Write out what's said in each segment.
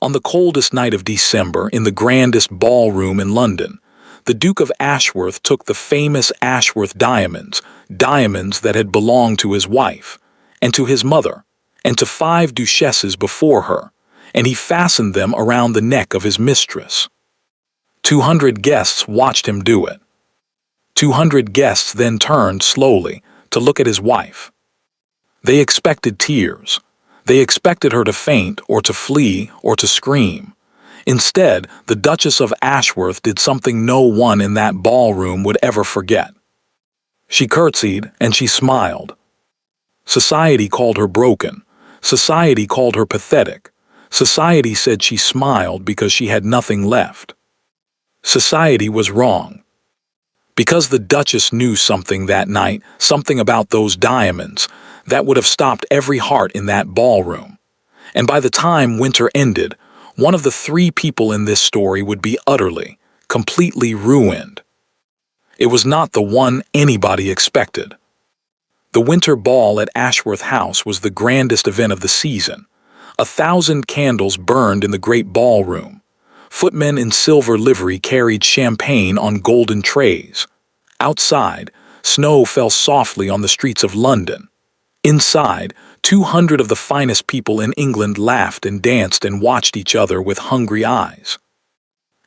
On the coldest night of December, in the grandest ballroom in London, the Duke of Ashworth took the famous Ashworth diamonds, diamonds that had belonged to his wife, and to his mother, and to 5 duchesses before her, and he fastened them around the neck of his mistress. 200 guests watched him do it. 200 guests then turned slowly to look at his wife. They expected tears. They expected her to faint or to flee or to scream. Instead, the Duchess of Ashworth did something no one in that ballroom would ever forget. She curtsied and she smiled. Society called her broken. Society called her pathetic. Society said she smiled because she had nothing left. Society was wrong. Because the Duchess knew something that night, something about those diamonds, that would have stopped every heart in that ballroom. And by the time winter ended, one of the 3 people in this story would be utterly, completely ruined. It was not the one anybody expected. The winter ball at Ashworth House was the grandest event of the season. 1,000 candles burned in the great ballroom. Footmen in silver livery carried champagne on golden trays. Outside, snow fell softly on the streets of London. Inside, 200 of the finest people in England laughed and danced and watched each other with hungry eyes.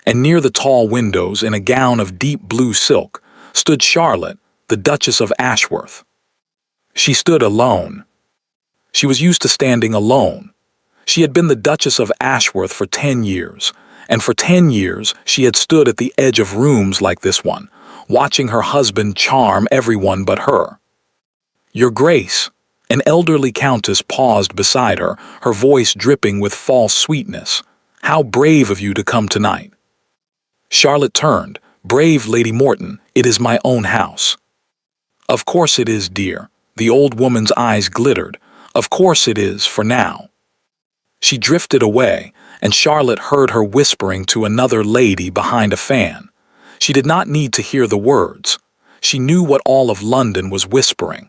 And near the tall windows, in a gown of deep blue silk, stood Charlotte, the Duchess of Ashworth. She stood alone. She was used to standing alone. She had been the Duchess of Ashworth for 10 years, and for 10 years she had stood at the edge of rooms like this one, watching her husband charm everyone but her. "Your Grace," an elderly countess paused beside her, her voice dripping with false sweetness. "How brave of you to come tonight." Charlotte turned. "Brave, Lady Morton, it is my own house." "Of course it is, dear." The old woman's eyes glittered. "Of course it is, for now." She drifted away, and Charlotte heard her whispering to another lady behind a fan. She did not need to hear the words. She knew what all of London was whispering.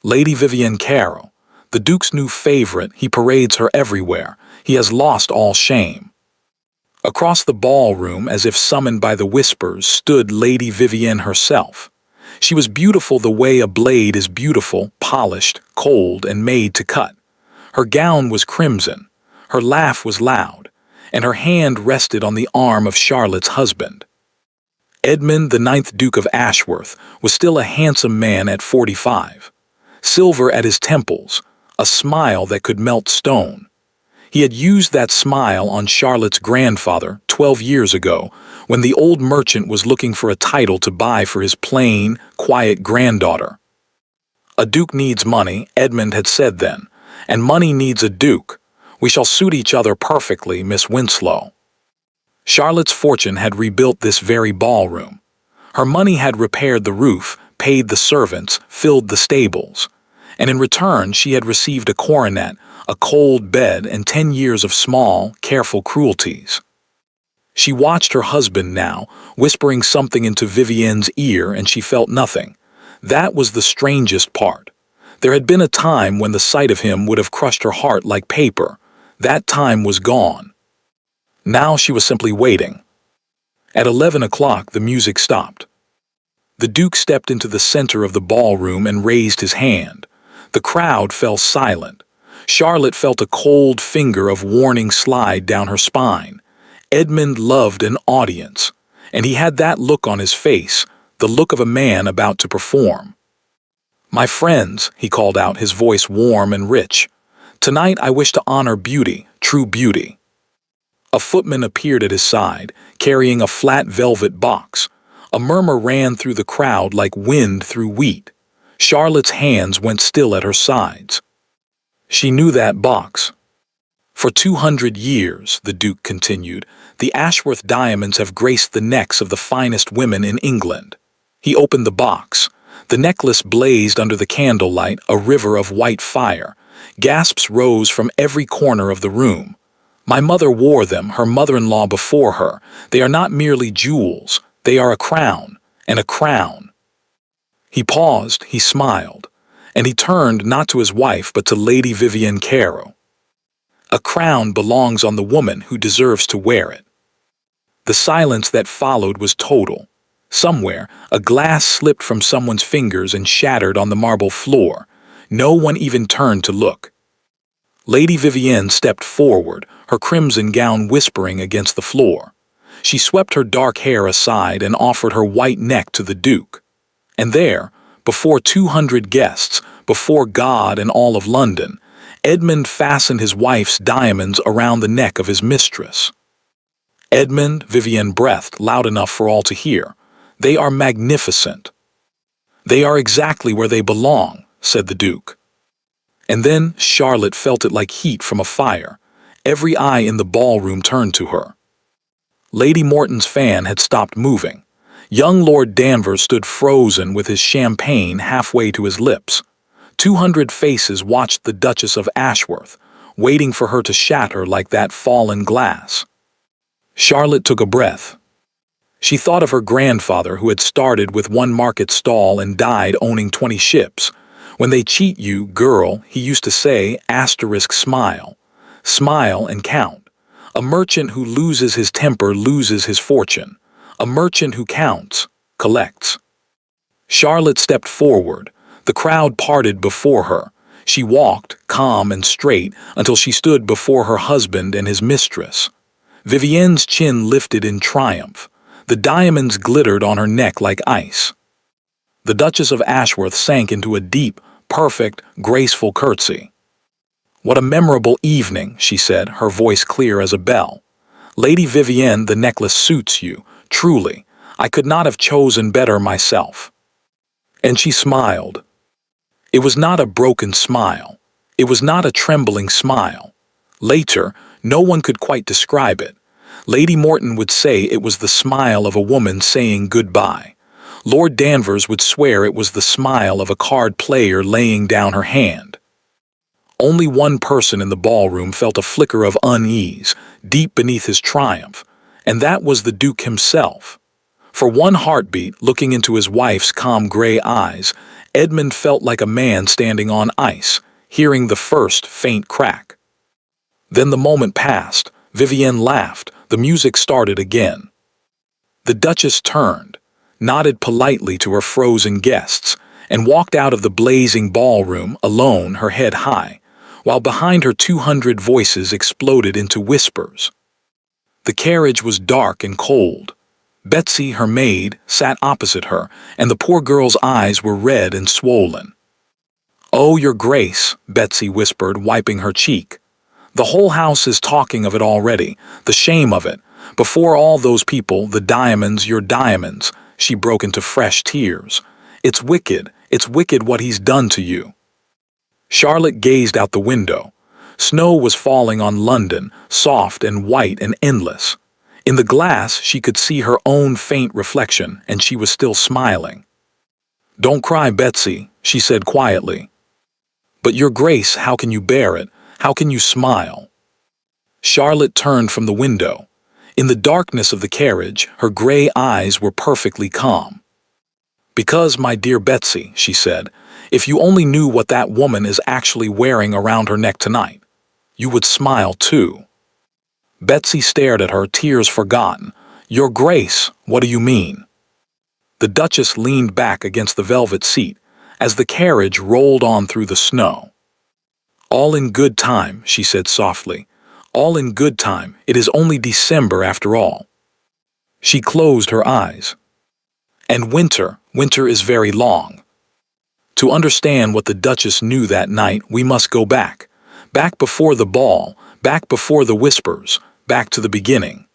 "Lady Vivienne Caro, the Duke's new favorite, he parades her everywhere. He has lost all shame." Across the ballroom, as if summoned by the whispers, stood Lady Vivienne herself. She was beautiful the way a blade is beautiful, polished, cold, and made to cut. Her gown was crimson, her laugh was loud, and her hand rested on the arm of Charlotte's husband. Edmund, the 9th Duke of Ashworth, was still a handsome man at 45. Silver at his temples, a smile that could melt stone. He had used that smile on Charlotte's grandfather 12 years ago, when the old merchant was looking for a title to buy for his plain, quiet granddaughter. "A duke needs money," Edmund had said then, "and money needs a duke. We shall suit each other perfectly, Miss Winslow." Charlotte's fortune had rebuilt this very ballroom. Her money had repaired the roof, paid the servants, filled the stables. And in return she had received a coronet, a cold bed, and 10 years of small, careful cruelties. She watched her husband now, whispering something into Vivienne's ear, and she felt nothing. That was the strangest part. There had been a time when the sight of him would have crushed her heart like paper. That time was gone. Now she was simply waiting. At 11 o'clock the music stopped. The Duke stepped into the center of the ballroom and raised his hand. The crowd fell silent. Charlotte felt a cold finger of warning slide down her spine. Edmund loved an audience, and he had that look on his face, the look of a man about to perform. "My friends," he called out, his voice warm and rich, "tonight I wish to honor beauty, true beauty." A footman appeared at his side, carrying a flat velvet box. A murmur ran through the crowd like wind through wheat. Charlotte's hands went still at her sides. She knew that box. "For 200 years," the Duke continued, "the Ashworth diamonds have graced the necks of the finest women in England." He opened the box. The necklace blazed under the candlelight, a river of white fire. Gasps rose from every corner of the room. "My mother wore them, her mother-in-law before her. They are not merely jewels. They are a crown, and a crown." He paused, he smiled, and he turned not to his wife but to Lady Vivienne Caro. A crown belongs on the woman who deserves to wear it. The silence that followed was total. Somewhere, a glass slipped from someone's fingers and shattered on the marble floor. No one even turned to look. Lady Vivienne stepped forward, her crimson gown whispering against the floor. She swept her dark hair aside and offered her white neck to the Duke. And there, before 200 guests, before God and all of London, Edmund fastened his wife's diamonds around the neck of his mistress. Edmund, Vivienne breathed loud enough for all to hear. They are magnificent. They are exactly where they belong, said the Duke. And then Charlotte felt it like heat from a fire. Every eye in the ballroom turned to her. Lady Morton's fan had stopped moving. Young Lord Danvers stood frozen with his champagne halfway to his lips. 200 faces watched the Duchess of Ashworth, waiting for her to shatter like that fallen glass. Charlotte took a breath. She thought of her grandfather who had started with one market stall and died owning 20 ships. When they cheat you, girl, he used to say, smile. Smile and count. A merchant who loses his temper loses his fortune. A merchant who counts, collects. Charlotte stepped forward. The crowd parted before her. She walked, calm and straight, until she stood before her husband and his mistress. Vivienne's chin lifted in triumph. The diamonds glittered on her neck like ice. The Duchess of Ashworth sank into a deep, perfect, graceful curtsy. "What a memorable evening," she said, her voice clear as a bell. "Lady Vivienne, the necklace suits you, truly. I could not have chosen better myself." And she smiled. It was not a broken smile. It was not a trembling smile. Later, no one could quite describe it. Lady Morton would say it was the smile of a woman saying goodbye. Lord Danvers would swear it was the smile of a card player laying down her hand. Only one person in the ballroom felt a flicker of unease, deep beneath his triumph, and that was the Duke himself. For one heartbeat, looking into his wife's calm gray eyes, Edmund felt like a man standing on ice, hearing the first faint crack. Then the moment passed. Vivienne laughed. The music started again. The Duchess turned, nodded politely to her frozen guests, and walked out of the blazing ballroom alone, her head high, while behind her 200 voices exploded into whispers. The carriage was dark and cold. Betsy, her maid, sat opposite her, and the poor girl's eyes were red and swollen. "Oh, Your Grace," Betsy whispered, wiping her cheek. "The whole house is talking of it already, the shame of it. Before all those people, the diamonds, your diamonds." She broke into fresh tears. It's wicked what he's done to you." Charlotte gazed out the window. Snow was falling on London, soft and white and endless. In the glass, she could see her own faint reflection, and she was still smiling. "Don't cry, Betsy," she said quietly. "But Your Grace, how can you bear it? How can you smile?" Charlotte turned from the window. In the darkness of the carriage, her gray eyes were perfectly calm. "Because, my dear Betsy," she said, "if you only knew what that woman is actually wearing around her neck tonight, you would smile too." Betsy stared at her, tears forgotten. "Your Grace, what do you mean?" The Duchess leaned back against the velvet seat as the carriage rolled on through the snow. "All in good time," she said softly. "All in good time. It is only December after all." She closed her eyes. And winter is very long. To understand what the Duchess knew that night, we must go back. Back before the ball, back before the whispers, back to the beginning.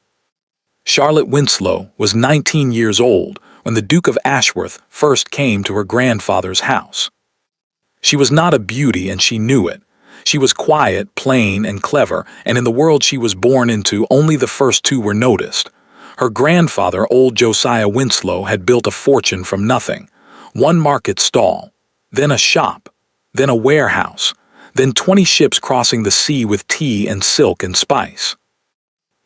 Charlotte Winslow was 19 years old when the Duke of Ashworth first came to her grandfather's house. She was not a beauty, and she knew it. She was quiet, plain, and clever, and in the world she was born into, only the first two were noticed. Her grandfather, old Josiah Winslow, had built a fortune from nothing. One market stall, then a shop, then a warehouse, then 20 ships crossing the sea with tea and silk and spice.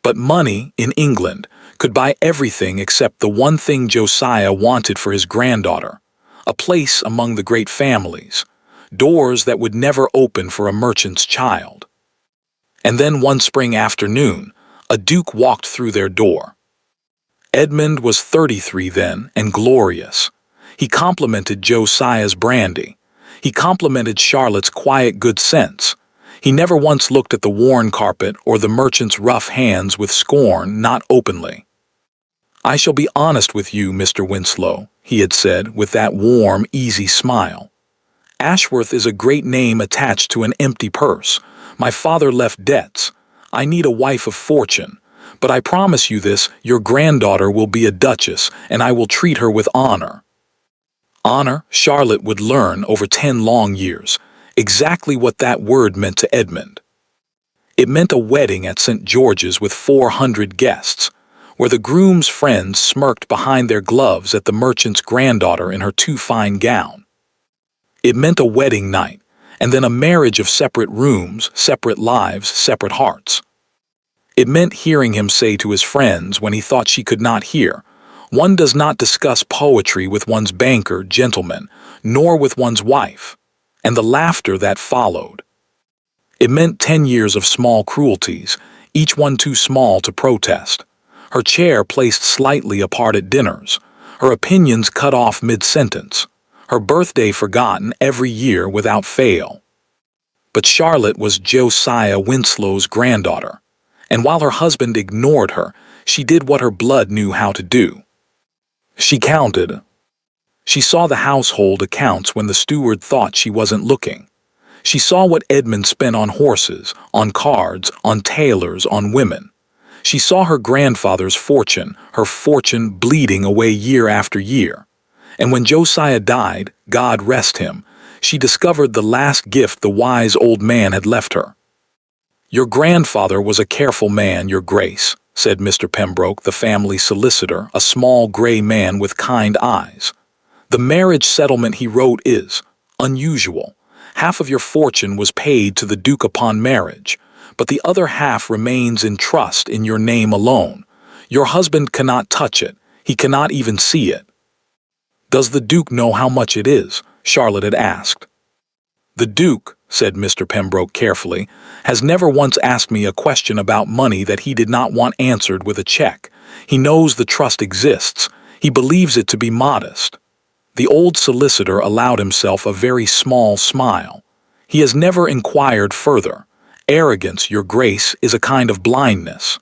But money, in England, could buy everything except the one thing Josiah wanted for his granddaughter: a place among the great families, doors that would never open for a merchant's child. And then one spring afternoon, a duke walked through their door. Edmund was 33 then, and glorious. He complimented Josiah's brandy. He complimented Charlotte's quiet good sense. He never once looked at the worn carpet or the merchant's rough hands with scorn, not openly. "I shall be honest with you, Mr. Winslow," he had said with that warm, easy smile. "Ashworth is a great name attached to an empty purse. My father left debts. I need a wife of fortune. But I promise you this, your granddaughter will be a duchess, and I will treat her with honor." Honor, Charlotte would learn over 10 long years, exactly what that word meant to Edmund. It meant a wedding at St. George's with 400 guests, where the groom's friends smirked behind their gloves at the merchant's granddaughter in her too fine gown. It meant a wedding night, and then a marriage of separate rooms, separate lives, separate hearts. It meant hearing him say to his friends when he thought she could not hear, "One does not discuss poetry with one's banker, gentleman, nor with one's wife," and the laughter that followed. It meant 10 years of small cruelties, each one too small to protest. Her chair placed slightly apart at dinners, her opinions cut off mid-sentence, her birthday forgotten every year without fail. But Charlotte was Josiah Winslow's granddaughter, and while her husband ignored her, she did what her blood knew how to do. She counted. She saw the household accounts when the steward thought she wasn't looking. She saw what Edmund spent on horses, on cards, on tailors, on women. She saw her grandfather's fortune, her fortune bleeding away year after year. And when Josiah died, God rest him, she discovered the last gift the wise old man had left her. "Your grandfather was a careful man, your grace," said Mr. Pembroke, the family solicitor, a small gray man with kind eyes. "The marriage settlement he wrote is unusual. Half of your fortune was paid to the Duke upon marriage, but the other half remains in trust in your name alone. Your husband cannot touch it. He cannot even see it." "Does the Duke know how much it is?" Charlotte had asked. "The Duke," said Mr. Pembroke carefully, "has never once asked me a question about money that he did not want answered with a check. He knows the trust exists. He believes it to be modest." The old solicitor allowed himself a very small smile. "He has never inquired further. Arrogance, your grace, is a kind of blindness."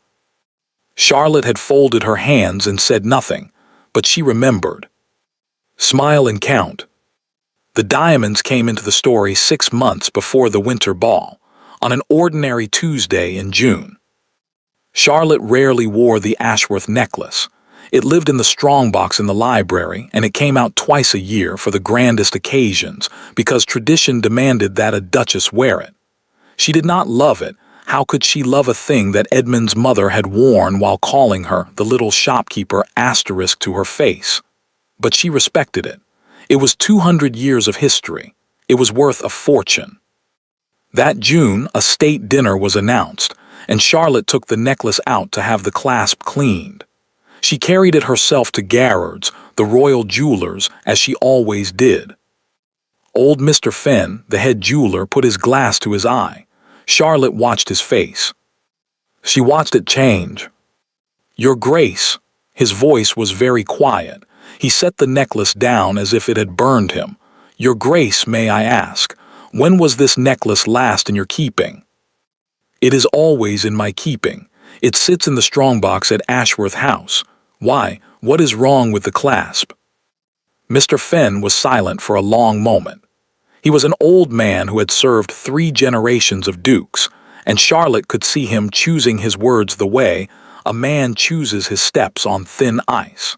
Charlotte had folded her hands and said nothing, but she remembered. Smile and count. The diamonds came into the story 6 months before the winter ball, on an ordinary Tuesday in June. Charlotte rarely wore the Ashworth necklace. It lived in the strongbox in the library, and it came out twice a year for the grandest occasions, because tradition demanded that a duchess wear it. She did not love it. How could she love a thing that Edmund's mother had worn while calling her, the little shopkeeper, asterisk to her face? But she respected it. It was 200 years of history. It was worth a fortune. That June, a state dinner was announced, and Charlotte took the necklace out to have the clasp cleaned. She carried it herself to Garrard's, the royal jewelers, as she always did. Old Mr. Fenn, the head jeweler, put his glass to his eye. Charlotte watched his face. She watched it change. "Your Grace." His voice was very quiet. He set the necklace down as if it had burned him. "Your Grace, may I ask, when was this necklace last in your keeping?" "It is always in my keeping. It sits in the strongbox at Ashworth House. Why, what is wrong with the clasp?" Mr. Fenn was silent for a long moment. He was an old man who had served 3 generations of dukes, and Charlotte could see him choosing his words the way a man chooses his steps on thin ice.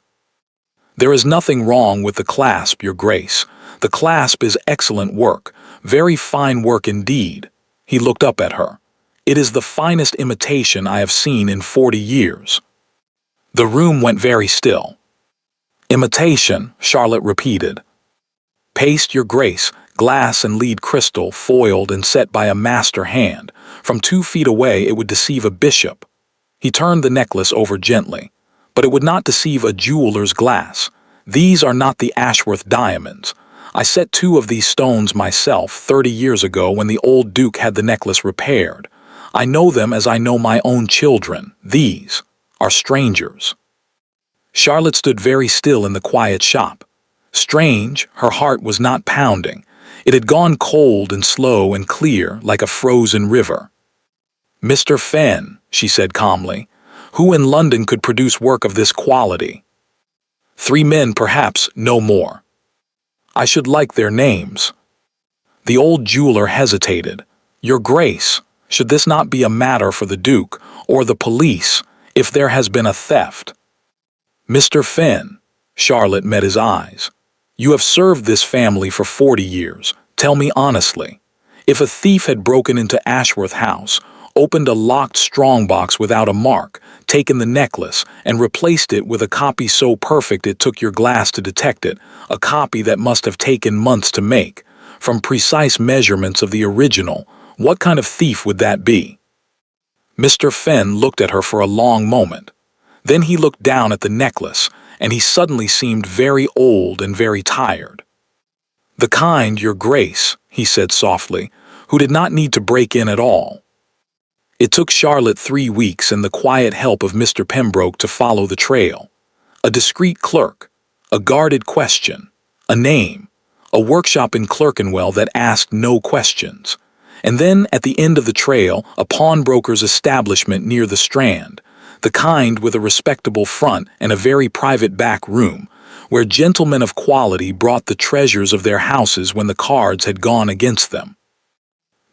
"There is nothing wrong with the clasp, your grace. The clasp is excellent work, very fine work indeed." He looked up at her. "It is the finest imitation I have seen in 40 years." The room went very still. "Imitation," Charlotte repeated. "Paste, your grace, glass and lead crystal, foiled and set by a master hand. From 2 feet away it would deceive a bishop." He turned the necklace over gently. "But it would not deceive a jeweler's glass. These are not the Ashworth diamonds. I set 2 of these stones myself 30 years ago when the old Duke had the necklace repaired. I know them as I know my own children. These are strangers." Charlotte stood very still in the quiet shop. Strange, her heart was not pounding. It had gone cold and slow and clear like a frozen river. "Mr. Fenn," she said calmly, "who in London could produce work of this quality?" "3 men, perhaps, no more." "I should like their names." The old jeweler hesitated. "Your Grace, should this not be a matter for the Duke or the police if there has been a theft?" "Mr. Fenn," Charlotte met his eyes, "you have served this family for 40 years. Tell me honestly, if a thief had broken into Ashworth House, opened a locked strongbox without a mark, taken the necklace, and replaced it with a copy so perfect it took your glass to detect it, a copy that must have taken months to make, from precise measurements of the original, what kind of thief would that be?" Mr. Fenn looked at her for a long moment. Then he looked down at the necklace, and he suddenly seemed very old and very tired. "The kind, Your Grace," he said softly, "who did not need to break in at all." It took Charlotte 3 weeks and the quiet help of Mr. Pembroke to follow the trail. A discreet clerk, a guarded question, a name, a workshop in Clerkenwell that asked no questions. And then, at the end of the trail, a pawnbroker's establishment near the Strand, the kind with a respectable front and a very private back room, where gentlemen of quality brought the treasures of their houses when the cards had gone against them.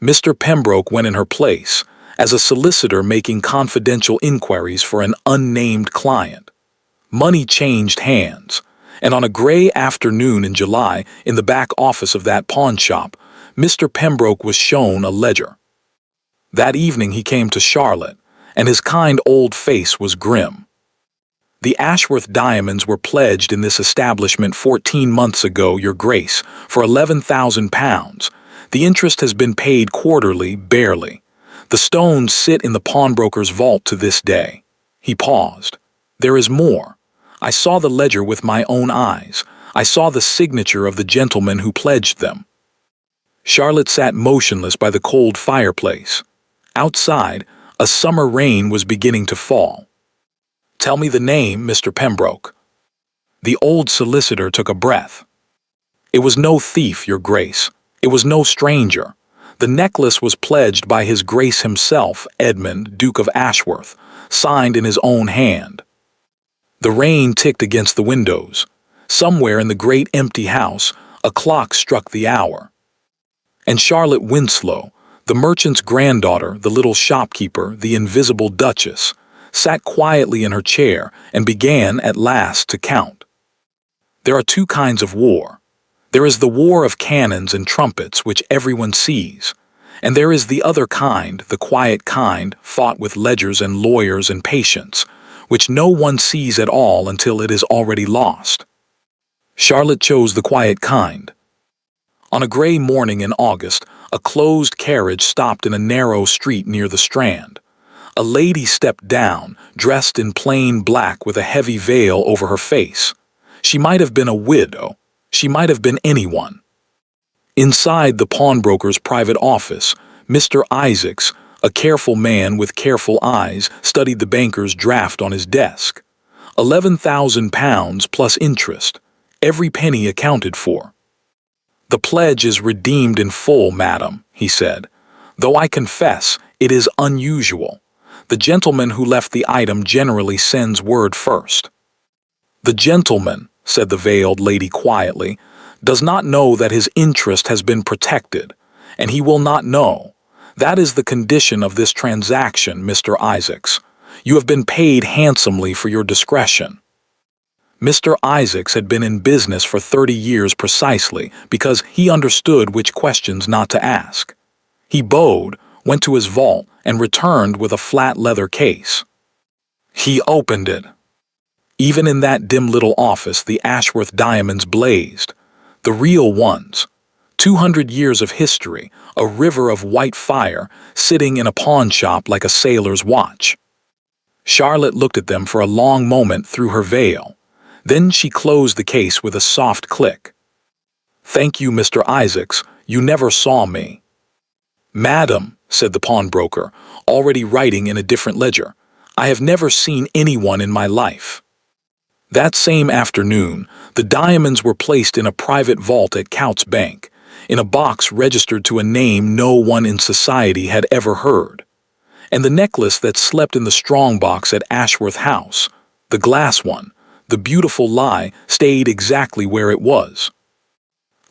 Mr. Pembroke went in her place, as a solicitor making confidential inquiries for an unnamed client. Money changed hands, and on a gray afternoon in July, in the back office of that pawnshop, Mr. Pembroke was shown a ledger. That evening he came to Charlotte, and his kind old face was grim. "The Ashworth diamonds were pledged in this establishment 14 months ago, Your Grace, for £11,000. The interest has been paid quarterly, barely. The stones sit in the pawnbroker's vault to this day." He paused. "There is more. I saw the ledger with my own eyes. I saw the signature of the gentleman who pledged them." Charlotte sat motionless by the cold fireplace. Outside, a summer rain was beginning to fall. "Tell me the name, Mr. Pembroke." The old solicitor took a breath. "It was no thief, Your Grace. It was no stranger. The necklace was pledged by His Grace himself, Edmund, Duke of Ashworth, signed in his own hand." The rain ticked against the windows. Somewhere in the great empty house, a clock struck the hour. And Charlotte Winslow, the merchant's granddaughter, the little shopkeeper, the invisible Duchess, sat quietly in her chair and began at last to count. There are 2 kinds of war. There is the war of cannons and trumpets, which everyone sees. And there is the other kind, the quiet kind, fought with ledgers and lawyers and patience, which no one sees at all until it is already lost. Charlotte chose the quiet kind. On a gray morning in August, a closed carriage stopped in a narrow street near the Strand. A lady stepped down, dressed in plain black with a heavy veil over her face. She might have been a widow. She might have been anyone. Inside the pawnbroker's private office, Mr. Isaacs, a careful man with careful eyes, studied the banker's draft on his desk. £11,000 plus interest, every penny accounted for. "The pledge is redeemed in full, madam," he said, "though I confess it is unusual. The gentleman who left the item generally sends word first." "The gentleman," said the veiled lady quietly, "does not know that his interest has been protected, and he will not know. That is the condition of this transaction, Mr. Isaacs. You have been paid handsomely for your discretion." Mr. Isaacs had been in business for 30 years precisely because he understood which questions not to ask. He bowed, went to his vault, and returned with a flat leather case. He opened it. Even in that dim little office, the Ashworth diamonds blazed. The real ones. 200 years of history, a river of white fire, sitting in a pawn shop like a sailor's watch. Charlotte looked at them for a long moment through her veil. Then she closed the case with a soft click. "Thank you, Mr. Isaacs. You never saw me." "Madam," said the pawnbroker, already writing in a different ledger. "I have never seen anyone in my life." That same afternoon, the diamonds were placed in a private vault at Coutts Bank, in a box registered to a name no one in society had ever heard. And the necklace that slept in the strong box at Ashworth House, the glass one, the beautiful lie, stayed exactly where it was.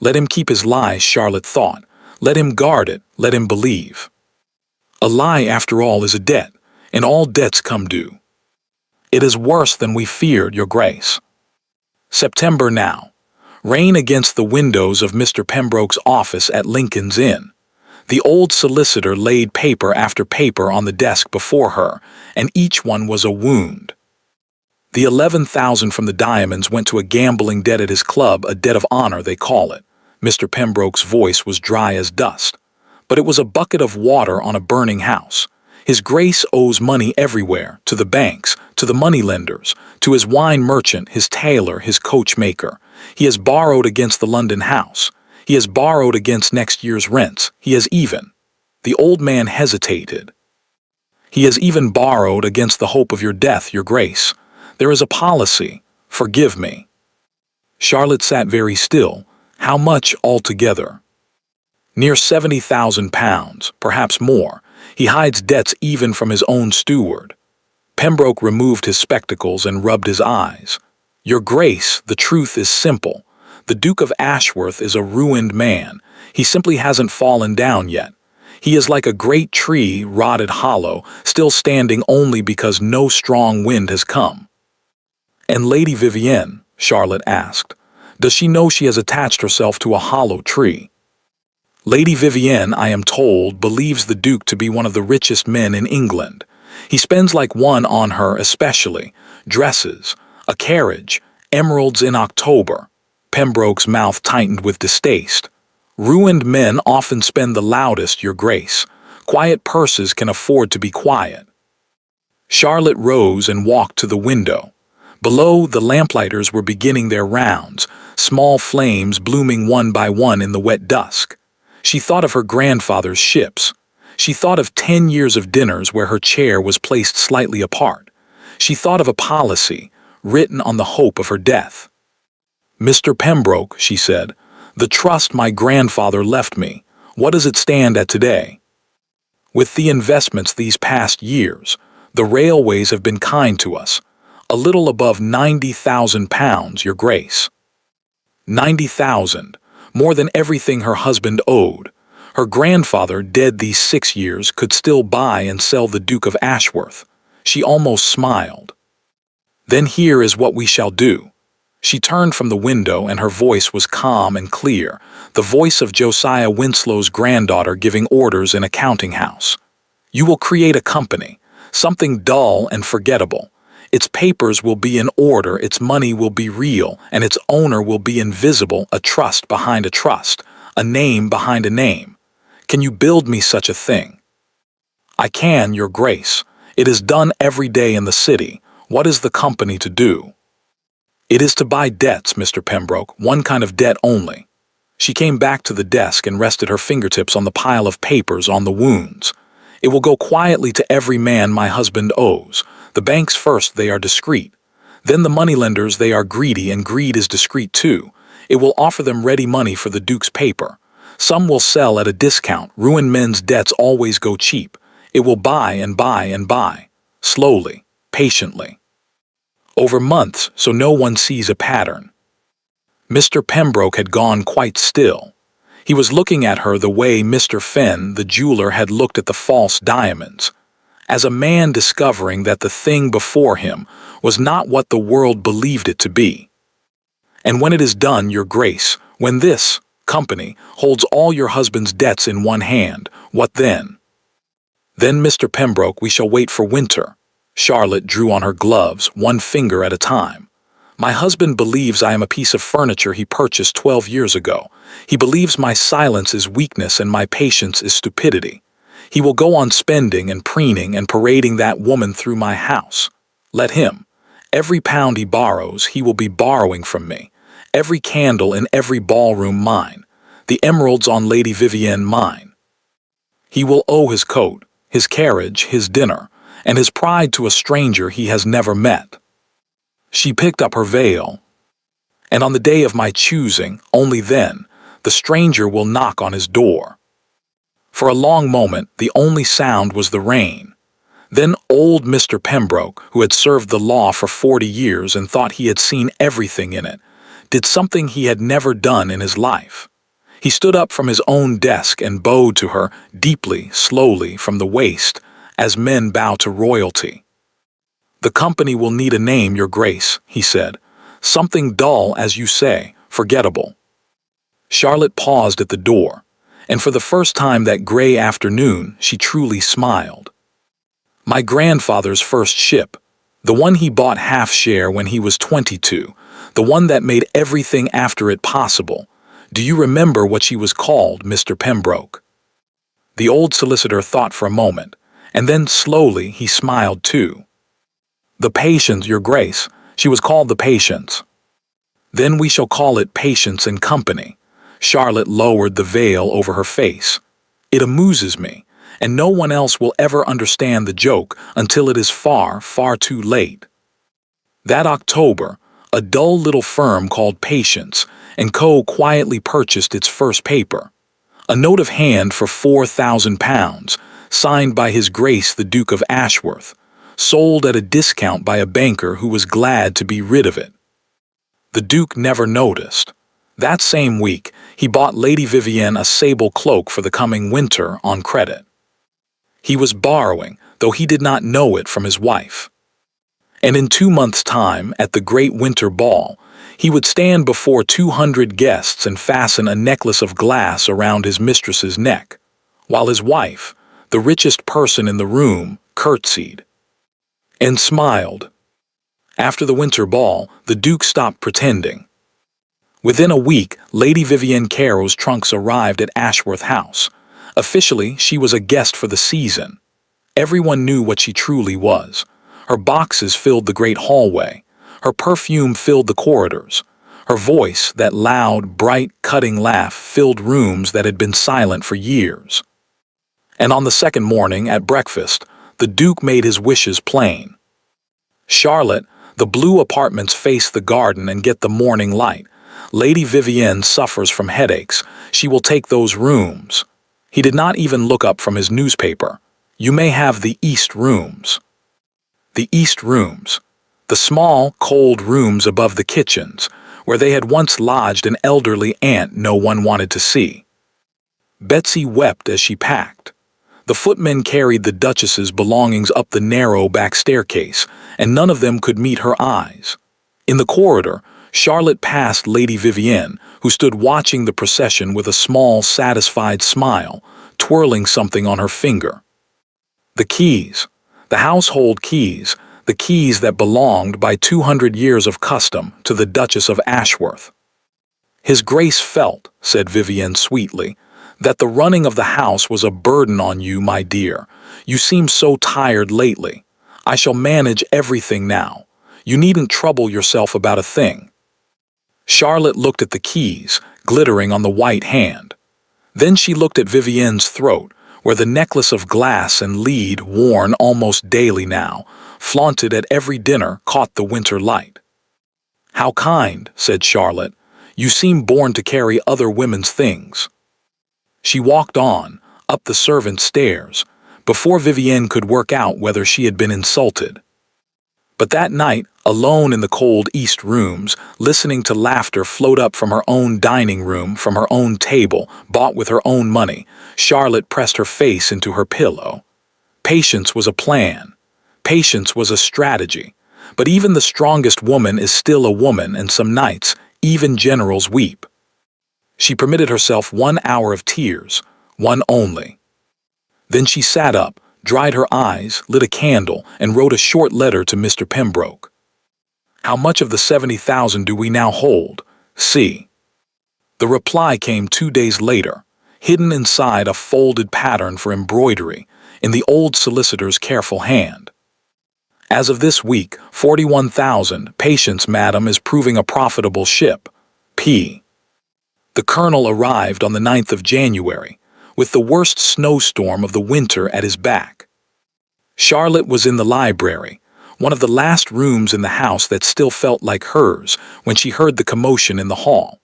Let him keep his lies, Charlotte thought. Let him guard it, let him believe. A lie, after all, is a debt, and all debts come due. It is worse than we feared, Your Grace. September now. Rain against the windows of Mr. Pembroke's office at Lincoln's Inn. The old solicitor laid paper after paper on the desk before her, and each one was a wound. The 11,000 from the diamonds went to a gambling debt at his club, a debt of honor, they call it. Mr. Pembroke's voice was dry as dust, but it was a bucket of water on a burning house. His Grace owes money everywhere, to the banks, to the moneylenders, to his wine merchant, his tailor, his coachmaker. He has borrowed against the London house. He has borrowed against next year's rents. He has even— The old man hesitated. He has even borrowed against the hope of your death, Your Grace. There is a policy. Forgive me. Charlotte sat very still. How much altogether? Near £70,000, perhaps more. He hides debts even from his own steward. Pembroke removed his spectacles and rubbed his eyes. Your Grace, the truth is simple. The Duke of Ashworth is a ruined man. He simply hasn't fallen down yet. He is like a great tree, rotted hollow, still standing only because no strong wind has come. And Lady Vivienne, Charlotte asked, does she know she has attached herself to a hollow tree? Lady Vivienne, I am told, believes the Duke to be one of the richest men in England. He spends like one on her especially. Dresses, a carriage, emeralds in October. Pembroke's mouth tightened with distaste. Ruined men often spend the loudest, Your Grace. Quiet purses can afford to be quiet. Charlotte rose and walked to the window. Below, the lamplighters were beginning their rounds, small flames blooming one by one in the wet dusk. She thought of her grandfather's ships. She thought of 10 years of dinners where her chair was placed slightly apart. She thought of a policy, written on the hope of her death. Mr. Pembroke, she said, the trust my grandfather left me, what does it stand at today? With the investments these past years, the railways have been kind to us. A little above £90,000, Your Grace. 90,000, more than everything her husband owed. Her grandfather, dead these 6 years, could still buy and sell the Duke of Ashworth. She almost smiled. Then here is what we shall do. She turned from the window and her voice was calm and clear, the voice of Josiah Winslow's granddaughter giving orders in a counting house. You will create a company, something dull and forgettable. Its papers will be in order, its money will be real, and its owner will be invisible, a trust behind a trust, a name behind a name. Can you build me such a thing? I can, Your Grace. It is done every day in the city. What is the company to do? It is to buy debts, Mr. Pembroke, one kind of debt only. She came back to the desk and rested her fingertips on the pile of papers on the wounds. It will go quietly to every man my husband owes. The banks first, they are discreet. Then the moneylenders, they are greedy, and greed is discreet too. It will offer them ready money for the Duke's paper. Some will sell at a discount. Ruined men's debts always go cheap. It will buy and buy and buy. Slowly, patiently. Over months, so no one sees a pattern. Mr. Pembroke had gone quite still. He was looking at her the way Mr. Fenn, the jeweler, had looked at the false diamonds, as a man discovering that the thing before him was not what the world believed it to be. And when it is done, Your Grace, when this company holds all your husband's debts in one hand, what then? Then, Mr. Pembroke, we shall wait for winter. Charlotte drew on her gloves, one finger at a time. My husband believes I am a piece of furniture he purchased 12 years ago. He believes my silence is weakness and my patience is stupidity. He will go on spending and preening and parading that woman through my house. Let him. Every pound he borrows, he will be borrowing from me. Every candle in every ballroom mine. The emeralds on Lady Vivienne mine. He will owe his coat, his carriage, his dinner, and his pride to a stranger he has never met. She picked up her veil. And on the day of my choosing, only then, the stranger will knock on his door. For a long moment, the only sound was the rain. Then old Mr. Pembroke, who had served the law for 40 years and thought he had seen everything in it, did something he had never done in his life. He stood up from his own desk and bowed to her deeply, slowly, from the waist, as men bow to royalty. "The company will need a name, Your Grace," he said. "Something dull, as you say, forgettable." Charlotte paused at the door, and for the first time that gray afternoon she truly smiled. "My grandfather's first ship, the one he bought half-share when he was 22, the one that made everything after it possible. Do you remember what she was called, Mr. Pembroke?" The old solicitor thought for a moment, and then slowly he smiled too. "The Patience, Your Grace. She was called the Patience." "Then we shall call it Patience and Company." Charlotte lowered the veil over her face. "It amuses me, and no one else will ever understand the joke until it is far, far too late." That October, a dull little firm called Patience & Co. quietly purchased its first paper. A note of hand for £4,000, signed by His Grace the Duke of Ashworth, sold at a discount by a banker who was glad to be rid of it. The Duke never noticed. That same week, he bought Lady Vivienne a sable cloak for the coming winter on credit. He was borrowing, though he did not know it from his wife. And in 2 months' time, at the great winter ball, he would stand before 200 guests and fasten a necklace of glass around his mistress's neck, while his wife, the richest person in the room, curtsied and smiled. After the winter ball, the Duke stopped pretending. Within a week, Lady Vivienne Caro's trunks arrived at Ashworth House. Officially, she was a guest for the season. Everyone knew what she truly was. Her boxes filled the great hallway. Her perfume filled the corridors. Her voice, that loud, bright, cutting laugh, filled rooms that had been silent for years. And on the second morning, at breakfast, the Duke made his wishes plain. "Charlotte, the blue apartments face the garden and get the morning light. Lady Vivienne suffers from headaches. She will take those rooms." He did not even look up from his newspaper. "You may have the East Rooms." The East Rooms. The small, cold rooms above the kitchens, where they had once lodged an elderly aunt no one wanted to see. Betsy wept as she packed. The footmen carried the Duchess's belongings up the narrow back staircase, and none of them could meet her eyes. In the corridor, Charlotte passed Lady Vivienne, who stood watching the procession with a small, satisfied smile, twirling something on her finger. The keys. The household keys, the keys that belonged by 200 years of custom to the Duchess of Ashworth. "His Grace felt," said Vivienne sweetly, "that the running of the house was a burden on you, my dear. You seem so tired lately. I shall manage everything now. You needn't trouble yourself about a thing." Charlotte looked at the keys, glittering on the white hand. Then she looked at Vivienne's throat, where the necklace of glass and lead, worn almost daily now, flaunted at every dinner, caught the winter light. "How kind," said Charlotte. "You seem born to carry other women's things." She walked on, up the servants' stairs, before Vivienne could work out whether she had been insulted. But that night, alone in the cold East Rooms, listening to laughter float up from her own dining room, from her own table, bought with her own money, Charlotte pressed her face into her pillow. Patience was a plan. Patience was a strategy. But even the strongest woman is still a woman, and some nights, even generals weep. She permitted herself 1 hour of tears, one only. Then she sat up, dried her eyes, lit a candle, and wrote a short letter to Mr. Pembroke. "How much of the 70,000 do we now hold? See." The reply came 2 days later, hidden inside a folded pattern for embroidery, in the old solicitor's careful hand. "As of this week, 41,000, Patience, madam, is proving a profitable ship. P." The colonel arrived on the 9th of January. with the worst snowstorm of the winter at his back. Charlotte was in the library, one of the last rooms in the house that still felt like hers, when she heard the commotion in the hall.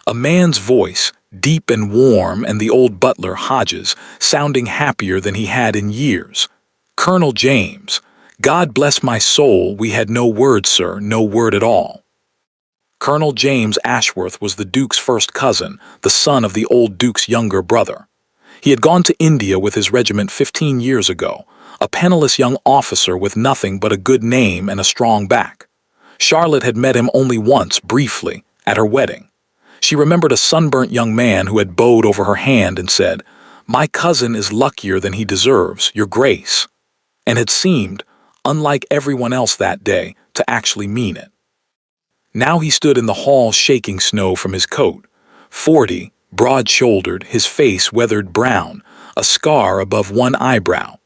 A man's voice, deep and warm, and the old butler, Hodges, sounding happier than he had in years. "Colonel James, God bless my soul, we had no word, sir, no word at all." Colonel James Ashworth was the Duke's first cousin, the son of the old Duke's younger brother. He had gone to India with his regiment 15 years ago, a penniless young officer with nothing but a good name and a strong back. Charlotte had met him only once, briefly, at her wedding. She remembered a sunburnt young man who had bowed over her hand and said, "My cousin is luckier than he deserves, Your Grace," and had seemed, unlike everyone else that day, to actually mean it. Now he stood in the hall shaking snow from his coat. 40, broad-shouldered, his face weathered brown, a scar above one eyebrow.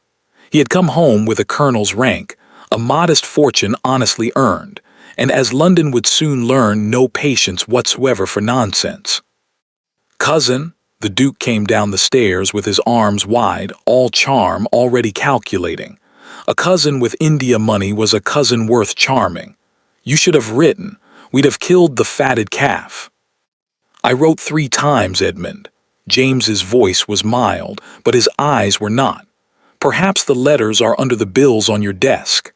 He had come home with a colonel's rank, a modest fortune honestly earned, and as London would soon learn, no patience whatsoever for nonsense. "Cousin," the Duke came down the stairs with his arms wide, all charm, already calculating. A cousin with India money was a cousin worth charming. "You should have written. We'd have killed the fatted calf." "I wrote 3 times, Edmund." James's voice was mild, but his eyes were not. "Perhaps the letters are under the bills on your desk."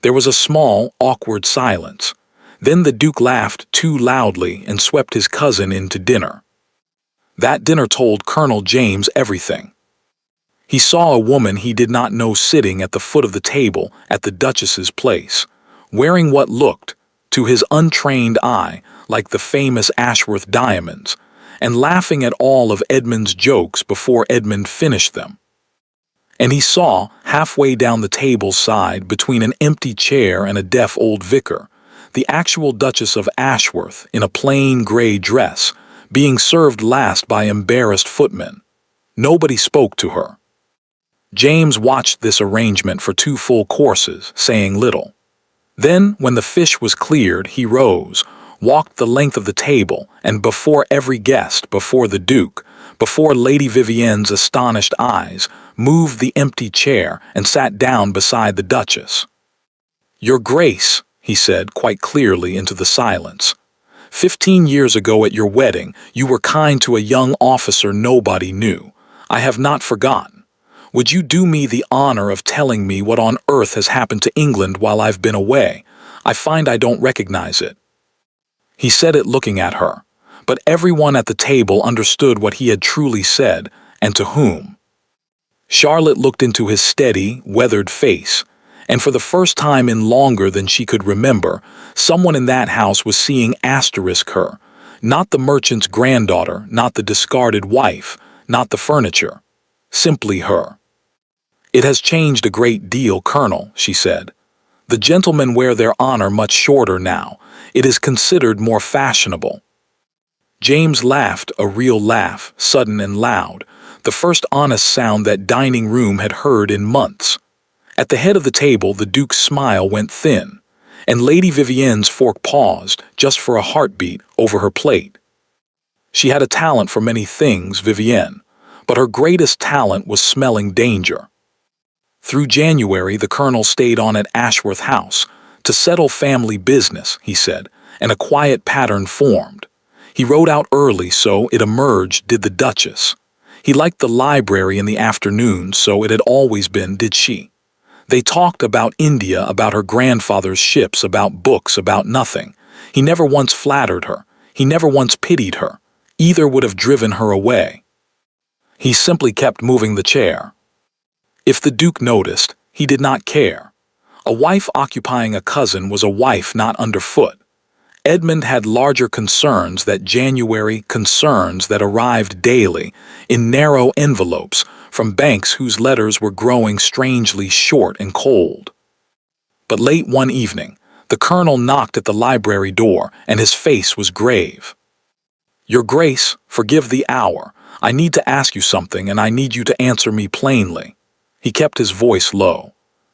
There was a small, awkward silence. Then the Duke laughed too loudly and swept his cousin in to dinner. That dinner told Colonel James everything. He saw a woman he did not know sitting at the foot of the table at the Duchess's place, wearing what looked, to his untrained eye, like the famous Ashworth diamonds, and laughing at all of Edmund's jokes before Edmund finished them. And he saw, halfway down the table's side between an empty chair and a deaf old vicar, the actual Duchess of Ashworth in a plain gray dress, being served last by embarrassed footmen. Nobody spoke to her. James watched this arrangement for 2 full courses, saying little. Then, when the fish was cleared, he rose, walked the length of the table, and before every guest, before the Duke, before Lady Vivienne's astonished eyes, moved the empty chair and sat down beside the Duchess. "Your Grace," he said quite clearly into the silence, 15 years ago at your wedding, you were kind to a young officer nobody knew. I have not forgotten. Would you do me the honor of telling me what on earth has happened to England while I've been away? I find I don't recognize it." He said it looking at her, but everyone at the table understood what he had truly said, and to whom. Charlotte looked into his steady, weathered face, and for the first time in longer than she could remember, someone in that house was seeing asterisk her, not the merchant's granddaughter, not the discarded wife, not the furniture, simply her. "It has changed a great deal, Colonel," she said. "The gentlemen wear their honor much shorter now. It is considered more fashionable." James laughed, a real laugh, sudden and loud, the first honest sound that dining room had heard in months. At the head of the table the Duke's smile went thin, and Lady Vivienne's fork paused, just for a heartbeat, over her plate. She had a talent for many things, Vivienne, but her greatest talent was smelling danger. Through January the Colonel stayed on at Ashworth House, to settle family business, he said, and a quiet pattern formed. He rode out early, so it emerged, did the Duchess. He liked the library in the afternoon, so it had always been, did she. They talked about India, about her grandfather's ships, about books, about nothing. He never once flattered her. He never once pitied her. Either would have driven her away. He simply kept moving the chair. If the Duke noticed, he did not care. A wife occupying a cousin was a wife not underfoot. Edmund had larger concerns that January, concerns that arrived daily, in narrow envelopes, from banks whose letters were growing strangely short and cold. But late one evening, the Colonel knocked at the library door, and his face was grave. "Your Grace, forgive the hour. I need to ask you something, and I need you to answer me plainly." He kept his voice low.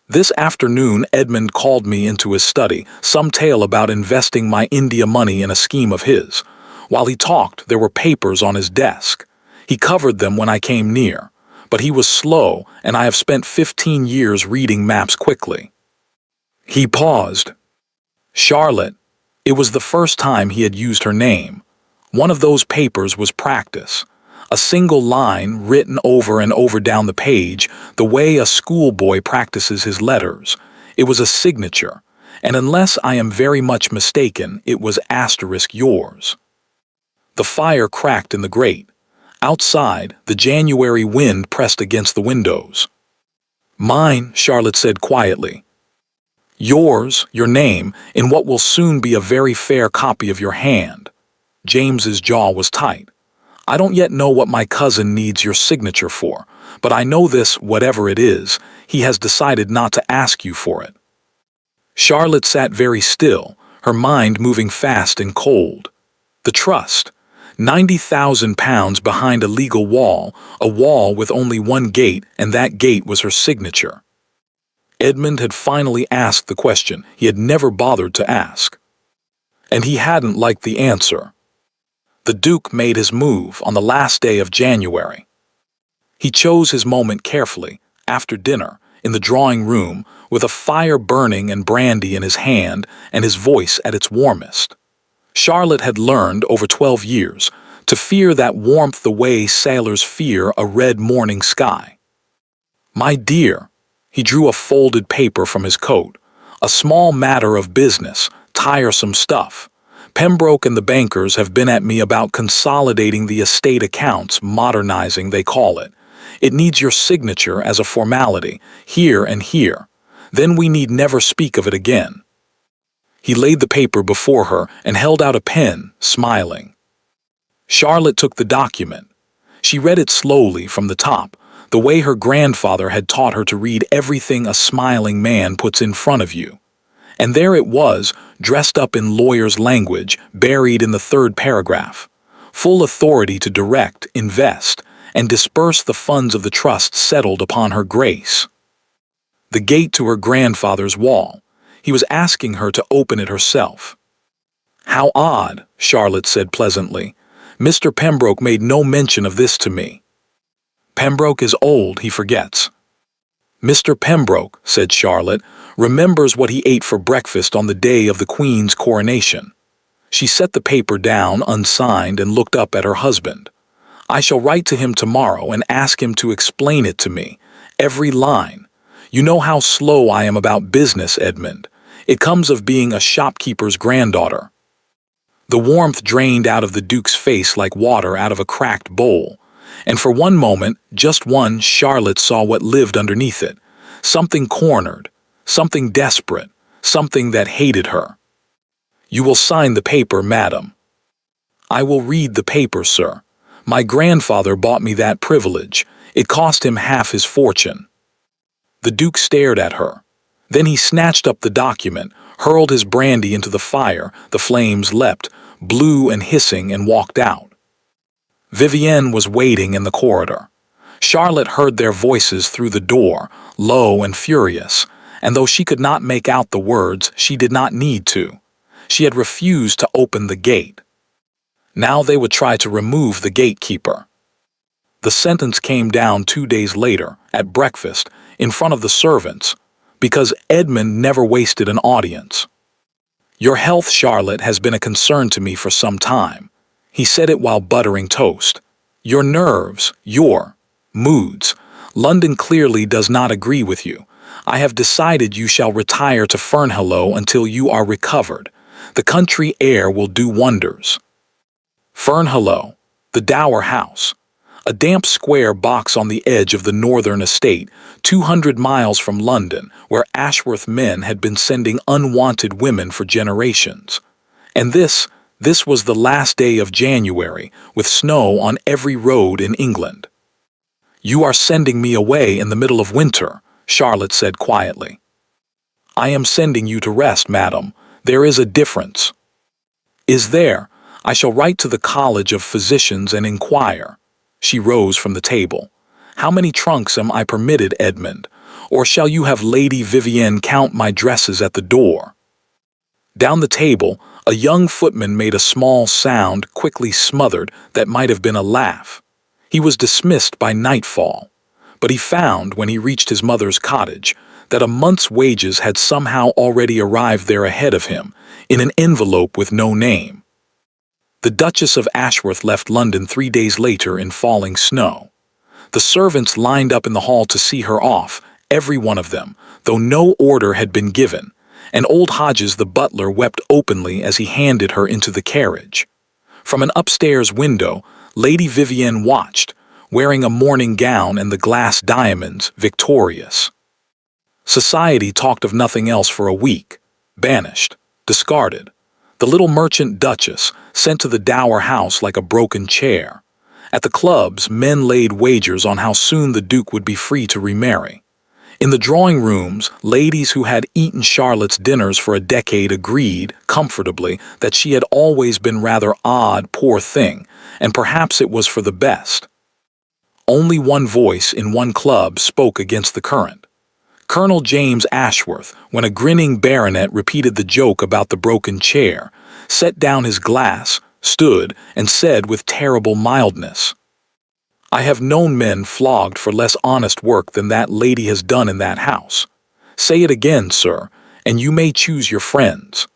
"This afternoon Edmund called me into his study, some tale about investing my India money in a scheme of his. While he talked, there were papers on his desk. He covered them when I came near, but he was slow, and I have spent 15 years reading maps quickly. He paused. Charlotte. It was the first time he had used her name. One of those papers was practice. A single line written over and over down the page, the way a schoolboy practices his letters. It was a signature, and unless I am very much mistaken, it was asterisk yours. The fire cracked in the grate. Outside, the January wind pressed against the windows. Mine, Charlotte said quietly. Yours, your name, in what will soon be a very fair copy of your hand. James's jaw was tight. I don't yet know what my cousin needs your signature for, but I know this, whatever it is, he has decided not to ask you for it. Charlotte sat very still, her mind moving fast and cold. The trust. £90,000 behind a legal wall, a wall with only one gate, and that gate was her signature. Edmund had finally asked the question he had never bothered to ask. And he hadn't liked the answer. The Duke made his move on the last day of January. He chose his moment carefully, after dinner, in the drawing room, with a fire burning and brandy in his hand and his voice at its warmest. Charlotte had learned, over 12 years, to fear that warmth the way sailors fear a red morning sky. My dear, he drew a folded paper from his coat. A small matter of business, tiresome stuff. Pembroke and the bankers have been at me about consolidating the estate accounts, modernizing they call it. It needs your signature as a formality, here and here. Then we need never speak of it again. He laid the paper before her and held out a pen, smiling. Charlotte took the document. She read it slowly from the top, the way her grandfather had taught her to read everything a smiling man puts in front of you. And there it was, dressed up in lawyer's language, buried in the third paragraph. Full authority to direct, invest, and disperse the funds of the trust settled upon her grace. The gate to her grandfather's wall. He was asking her to open it herself. How odd, Charlotte said pleasantly. Mr. Pembroke made no mention of this to me. Pembroke is old, he forgets. Mr. Pembroke, said Charlotte, remembers what he ate for breakfast on the day of the Queen's coronation. She set the paper down unsigned and looked up at her husband. I shall write to him tomorrow and ask him to explain it to me, every line. You know how slow I am about business, Edmund. It comes of being a shopkeeper's granddaughter. The warmth drained out of the Duke's face like water out of a cracked bowl. And for one moment, just one, Charlotte saw what lived underneath it. Something cornered, something desperate, something that hated her. You will sign the paper, madam. I will read the paper, sir. My grandfather bought me that privilege. It cost him half his fortune. The Duke stared at her. Then he snatched up the document, hurled his brandy into the fire, the flames leapt, blue and hissing, and walked out. Vivienne was waiting in the corridor. Charlotte heard their voices through the door, low and furious, and though she could not make out the words, she did not need to. She had refused to open the gate. Now they would try to remove the gatekeeper. The sentence came down 2 days later, at breakfast, in front of the servants, because Edmund never wasted an audience. Your health, Charlotte, has been a concern to me for some time. He said it while buttering toast. Your nerves, your moods. London clearly does not agree with you. I have decided you shall retire to Fernhallow until you are recovered. The country air will do wonders. Fernhallow, the dower house. A damp square box on the edge of the northern estate, 200 miles from London, where Ashworth men had been sending unwanted women for generations. And this was the last day of January, with snow on every road in England. You are sending me away in the middle of winter, Charlotte said quietly. I am sending you to rest, madam. There is a difference. Is there? I shall write to the College of Physicians and inquire. She rose from the table. How many trunks am I permitted, Edmund? Or shall you have Lady Vivienne count my dresses at the door? Down the table, a young footman made a small sound, quickly smothered, that might have been a laugh. He was dismissed by nightfall, but he found, when he reached his mother's cottage, that a month's wages had somehow already arrived there ahead of him, in an envelope with no name. The Duchess of Ashworth left London 3 days later in falling snow. The servants lined up in the hall to see her off, every one of them, though no order had been given, and old Hodges the butler wept openly as he handed her into the carriage. From an upstairs window, Lady Vivienne watched, wearing a mourning gown and the glass diamonds, victorious. Society talked of nothing else for a week. Banished, discarded. The little merchant Duchess, sent to the dower house like a broken chair. At the clubs, men laid wagers on how soon the Duke would be free to remarry. In the drawing rooms, ladies who had eaten Charlotte's dinners for a decade agreed, comfortably, that she had always been rather odd, poor thing, and perhaps it was for the best. Only one voice in one club spoke against the current. Colonel James Ashworth, when a grinning baronet repeated the joke about the broken chair, set down his glass, stood, and said with terrible mildness, "I have known men flogged for less honest work than that lady has done in that house. Say it again, sir, and you may choose your friends."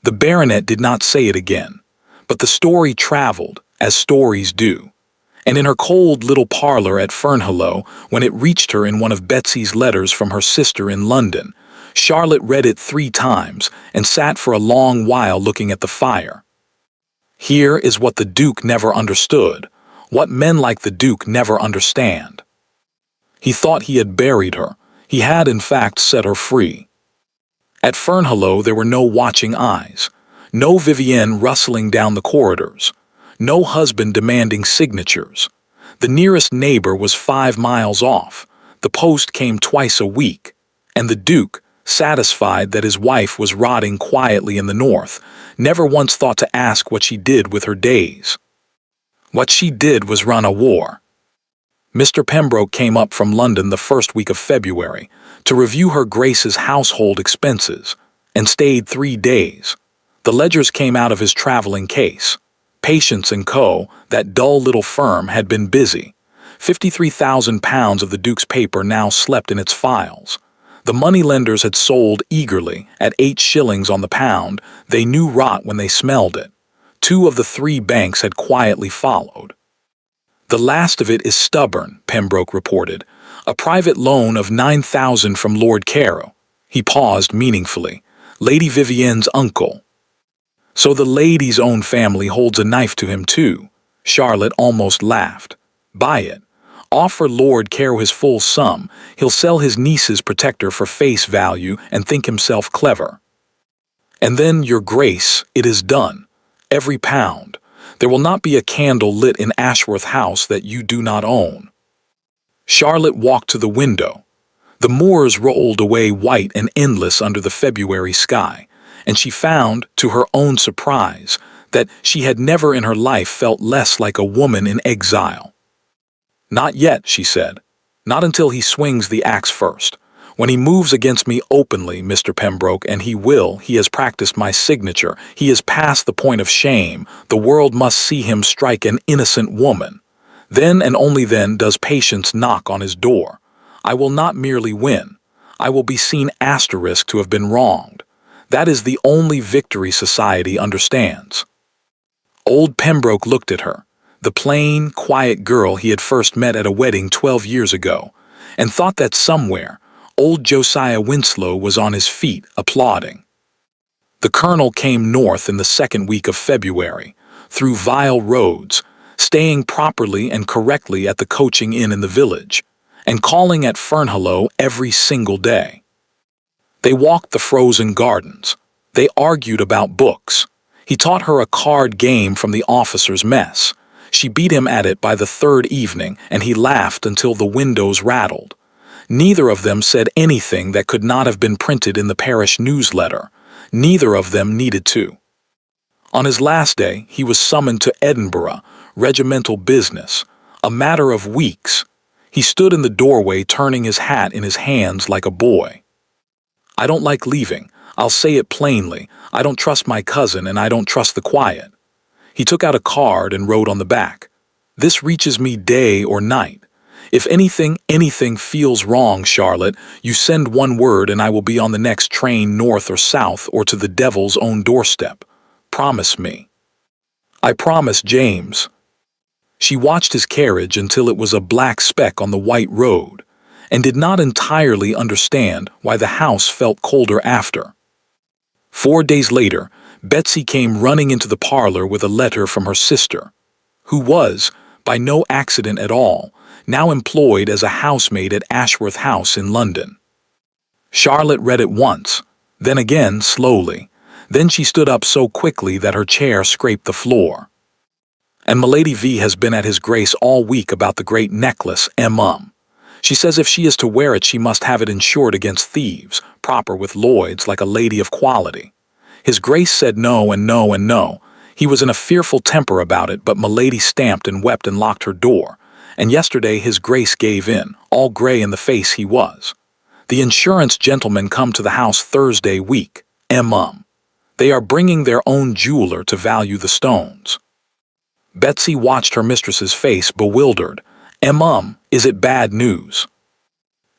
The baronet did not say it again, but the story traveled, as stories do. And in her cold little parlor at Fernhallow, when it reached her in one of Betsy's letters from her sister in London, Charlotte read it 3 times and sat for a long while looking at the fire. Here is what the Duke never understood, what men like the Duke never understand. He thought he had buried her. He had, in fact, set her free. At Fernhallow there were no watching eyes, no Vivienne rustling down the corridors, no husband demanding signatures. The nearest neighbor was 5 miles off. The post came twice a week. And the Duke, satisfied that his wife was rotting quietly in the north, never once thought to ask what she did with her days. What she did was run a war. Mr. Pembroke came up from London the first week of February to review her Grace's household expenses, and stayed 3 days. The ledgers came out of his traveling case. Patience & Co., that dull little firm, had been busy. £53,000 of the Duke's paper now slept in its files. The moneylenders had sold eagerly, at 8 shillings on the pound. They knew rot when they smelled it. 2 of the 3 banks had quietly followed. "The last of it is stubborn," Pembroke reported. "A private loan of 9,000 from Lord Carew." He paused meaningfully. "Lady Vivienne's uncle." "So the lady's own family holds a knife to him too." Charlotte almost laughed. "Buy it. Offer Lord Carew his full sum. He'll sell his niece's protector for face value and think himself clever. And then, your Grace, it is done. Every pound. There will not be a candle lit in Ashworth House that you do not own." Charlotte walked to the window. The moors rolled away white and endless under the February sky, and she found, to her own surprise, that she had never in her life felt less like a woman in exile. "Not yet," she said. "Not until he swings the axe first. When he moves against me openly, Mr. Pembroke, and he has practiced my signature, he is past the point of shame, the world must see him strike an innocent woman. Then and only then does patience knock on his door. I will not merely win. I will be seen asterisk to have been wronged. That is the only victory society understands." Old Pembroke looked at her, the plain, quiet girl he had first met at a wedding 12 years ago, and thought that somewhere, old Josiah Winslow was on his feet, applauding. The colonel came north in the 2nd week of February, through vile roads, staying properly and correctly at the coaching inn in the village, and calling at Fernhallow every single day. They walked the frozen gardens. They argued about books. He taught her a card game from the officers' mess. She beat him at it by the 3rd evening, and he laughed until the windows rattled. Neither of them said anything that could not have been printed in the parish newsletter. Neither of them needed to. On his last day, he was summoned to Edinburgh, regimental business, a matter of weeks. He stood in the doorway turning his hat in his hands like a boy. "I don't like leaving. I'll say it plainly. I don't trust my cousin, and I don't trust the quiet." He took out a card and wrote on the back, This reaches me day or night. If anything feels wrong, Charlotte, you send one word and I will be on the next train north or south or to the devil's own doorstep. Promise me." "I promise, James." She watched his carriage until it was a black speck on the white road, and did not entirely understand why the house felt colder after. 4 days later, Betsy came running into the parlor with a letter from her sister, who was, by no accident at all, now employed as a housemaid at Ashworth House in London. Charlotte read it once, then again slowly. Then she stood up so quickly that her chair scraped the floor. "And Milady V has been at his grace all week about the great necklace, She says if she is to wear it she must have it insured against thieves, proper with Lloyd's like a lady of quality. His grace said no and no and no. He was in a fearful temper about it, but Milady stamped and wept and locked her door, and yesterday his grace gave in, all grey in the face he was. The insurance gentlemen come to the house Thursday week, They are bringing their own jeweler to value the stones." Betsy watched her mistress's face, bewildered. Is it bad news?"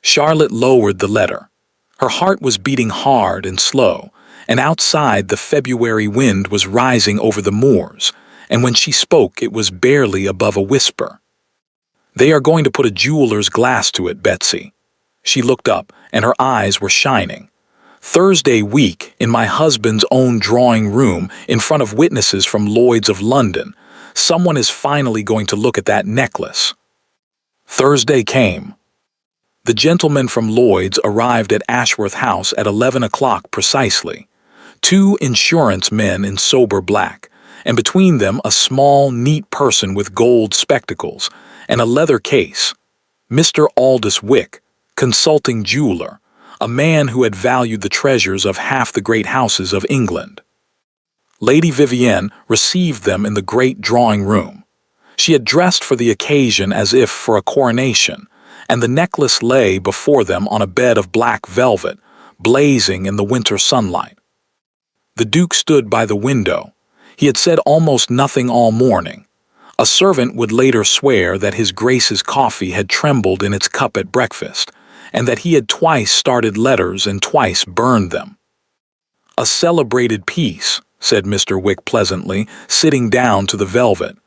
Charlotte lowered the letter. Her heart was beating hard and slow, and outside the February wind was rising over the moors, and when she spoke it was barely above a whisper. "They are going to put a jeweler's glass to it, Betsy." She looked up, and her eyes were shining. "Thursday week, in my husband's own drawing room, in front of witnesses from Lloyd's of London, someone is finally going to look at that necklace." Thursday came. The gentlemen from Lloyd's arrived at Ashworth House at 11 o'clock precisely. 2 insurance men in sober black, and between them a small, neat person with gold spectacles and a leather case. Mr. Aldous Wick, consulting jeweler, a man who had valued the treasures of half the great houses of England. Lady Vivienne received them in the great drawing-room. She had dressed for the occasion as if for a coronation, and the necklace lay before them on a bed of black velvet, blazing in the winter sunlight. The Duke stood by the window. He had said almost nothing all morning. A servant would later swear that his Grace's coffee had trembled in its cup at breakfast, and that he had twice started letters and twice burned them. "A celebrated piece," said Mr. Wick pleasantly, sitting down to the velvet.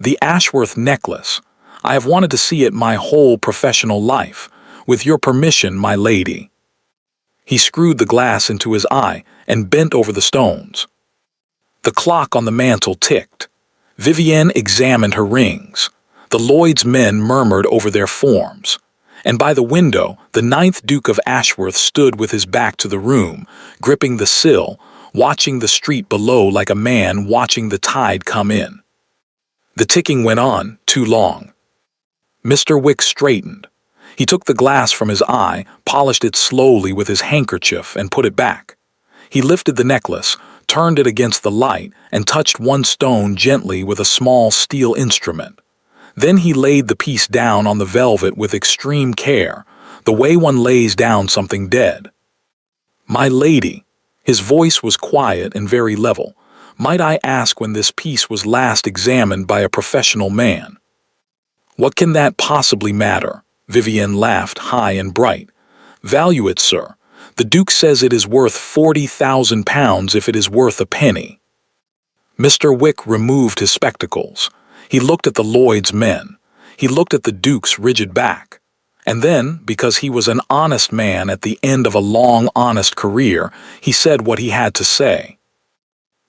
"The Ashworth necklace. I have wanted to see it my whole professional life. With your permission, my lady." He screwed the glass into his eye and bent over the stones. The clock on the mantel ticked. Vivienne examined her rings. The Lloyd's men murmured over their forms. And by the window, the 9th Duke of Ashworth stood with his back to the room, gripping the sill, watching the street below like a man watching the tide come in. The ticking went on, too long. Mr. Wick straightened. He took the glass from his eye, polished it slowly with his handkerchief, and put it back. He lifted the necklace, turned it against the light, and touched one stone gently with a small steel instrument. Then he laid the piece down on the velvet with extreme care, the way one lays down something dead. "My lady," his voice was quiet and very level, "might I ask when this piece was last examined by a professional man?" "What can that possibly matter?" Vivienne laughed high and bright. "Value it, sir. The Duke says it is worth £40,000 if it is worth a penny." Mr. Wick removed his spectacles. He looked at the Lloyd's men. He looked at the Duke's rigid back. And then, because he was an honest man at the end of a long, honest career, he said what he had to say.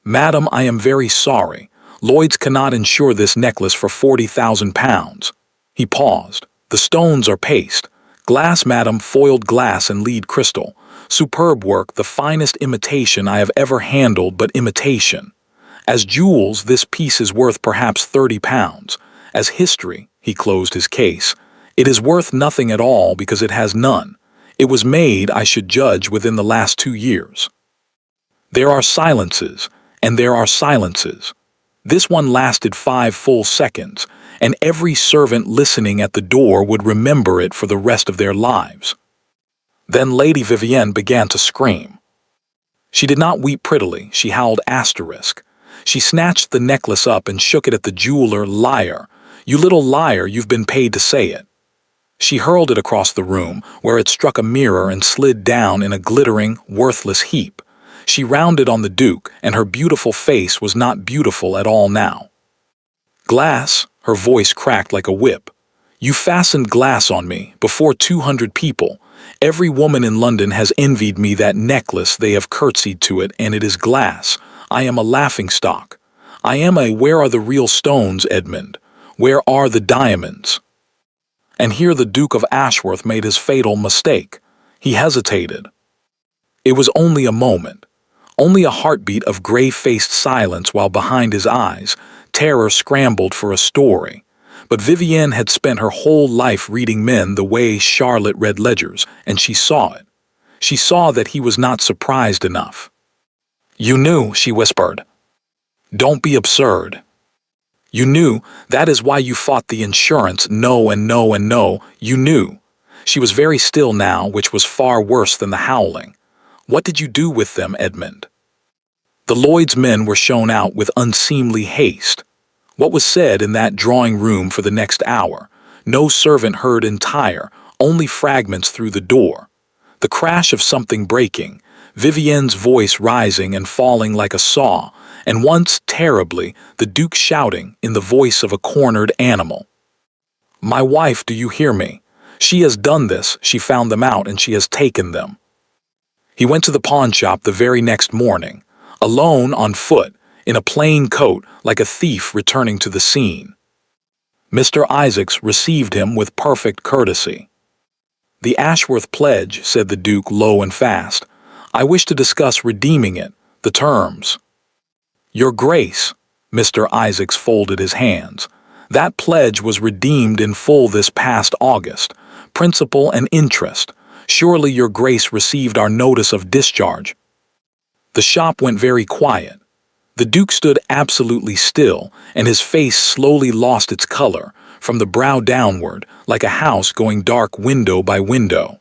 "Madam, I am very sorry. Lloyd's cannot insure this necklace for £40,000. He paused. "The stones are paste. Glass, madam, foiled glass and lead crystal. Superb work, the finest imitation I have ever handled, but imitation. As jewels, this piece is worth perhaps £30. As history," he closed his case, "it is worth nothing at all because it has none. It was made, I should judge, within the last 2 years. There are silences, and there are silences. This one lasted 5 full seconds, and every servant listening at the door would remember it for the rest of their lives." Then Lady Vivienne began to scream. She did not weep prettily, she howled asterisk. She snatched the necklace up and shook it at the jeweler. "Liar! You little liar, you've been paid to say it. She hurled it across the room, where it struck a mirror and slid down in a glittering, worthless heap. She rounded on the Duke, and her beautiful face was not beautiful at all now. Glass, her voice cracked like a whip. You fastened glass on me, before 200 people. Every woman in London has envied me that necklace, they have curtsied to it, and it is glass. I am a laughingstock. I am a where are the real stones, Edmund? Where are the diamonds? And here the Duke of Ashworth made his fatal mistake. He hesitated. It was only a moment. Only a heartbeat of gray-faced silence while behind his eyes, terror scrambled for a story. But Vivienne had spent her whole life reading men the way Charlotte read ledgers, and she saw it. She saw that he was not surprised enough. You knew, she whispered. Don't be absurd. You knew, that is why you fought the insurance, no and no and no, you knew. She was very still now, which was far worse than the howling. What did you do with them, Edmund? The Lloyd's men were shown out with unseemly haste. What was said in that drawing room for the next hour? No servant heard entire, only fragments through the door. The crash of something breaking, Vivienne's voice rising and falling like a saw, and once, terribly, the Duke shouting in the voice of a cornered animal. My wife, do you hear me? She has done this, she found them out, and she has taken them. He went to the pawn shop the very next morning, alone on foot, in a plain coat, like a thief returning to the scene. Mr. Isaacs received him with perfect courtesy. The Ashworth pledge, said the Duke low and fast. I wish to discuss redeeming it, the terms. Your Grace, Mr. Isaacs folded his hands. That pledge was redeemed in full this past August, principal and interest. Surely your Grace received our notice of discharge. The shop went very quiet. The Duke stood absolutely still, and his face slowly lost its color, from the brow downward, like a house going dark window by window.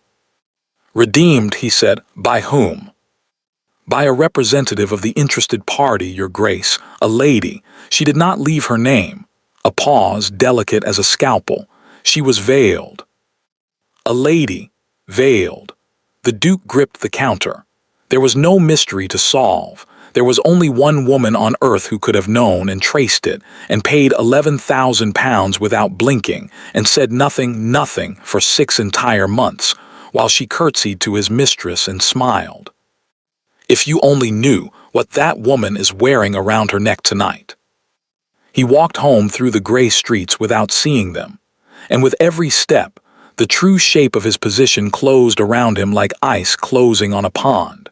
Redeemed, he said, by whom? By a representative of the interested party, your Grace, a lady. She did not leave her name. A pause, delicate as a scalpel. She was veiled. A lady, veiled. The Duke gripped the counter. There was no mystery to solve. There was only one woman on earth who could have known and traced it, and paid £11,000 without blinking, and said nothing for 6 entire months, while she curtsied to his mistress and smiled. If you only knew what that woman is wearing around her neck tonight. He walked home through the gray streets without seeing them, and with every step, the true shape of his position closed around him like ice closing on a pond.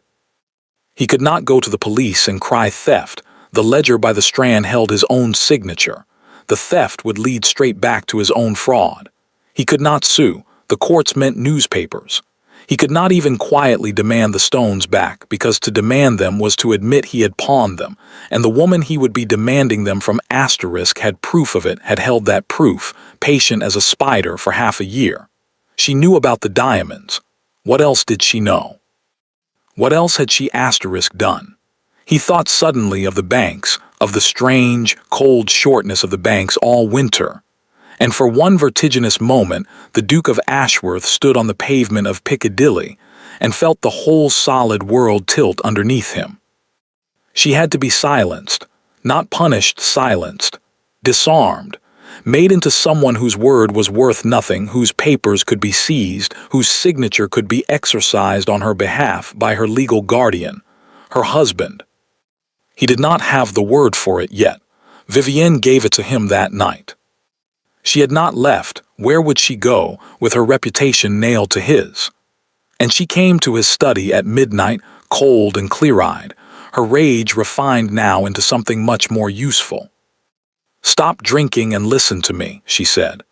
He could not go to the police and cry theft. The ledger by the Strand held his own signature. The theft would lead straight back to his own fraud. He could not sue. The courts meant newspapers. He could not even quietly demand the stones back, because to demand them was to admit he had pawned them, and the woman he would be demanding them from had proof of it, had held that proof, patient as a spider, for half a year. She knew about the diamonds. What else did she know? What else had she done? He thought suddenly of the banks, of the strange, cold shortness of the banks all winter. And for one vertiginous moment, the Duke of Ashworth stood on the pavement of Piccadilly and felt the whole solid world tilt underneath him. She had to be silenced, not punished, silenced, disarmed, made into someone whose word was worth nothing, whose papers could be seized, whose signature could be exercised on her behalf by her legal guardian, her husband. He did not have the word for it yet. Vivienne gave it to him that night. She had not left. Where would she go, with her reputation nailed to his? And she came to his study at midnight, cold and clear-eyed, her rage refined now into something much more useful. Stop drinking and listen to me, she said.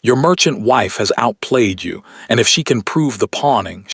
Your merchant wife has outplayed you, and if she can prove the pawning,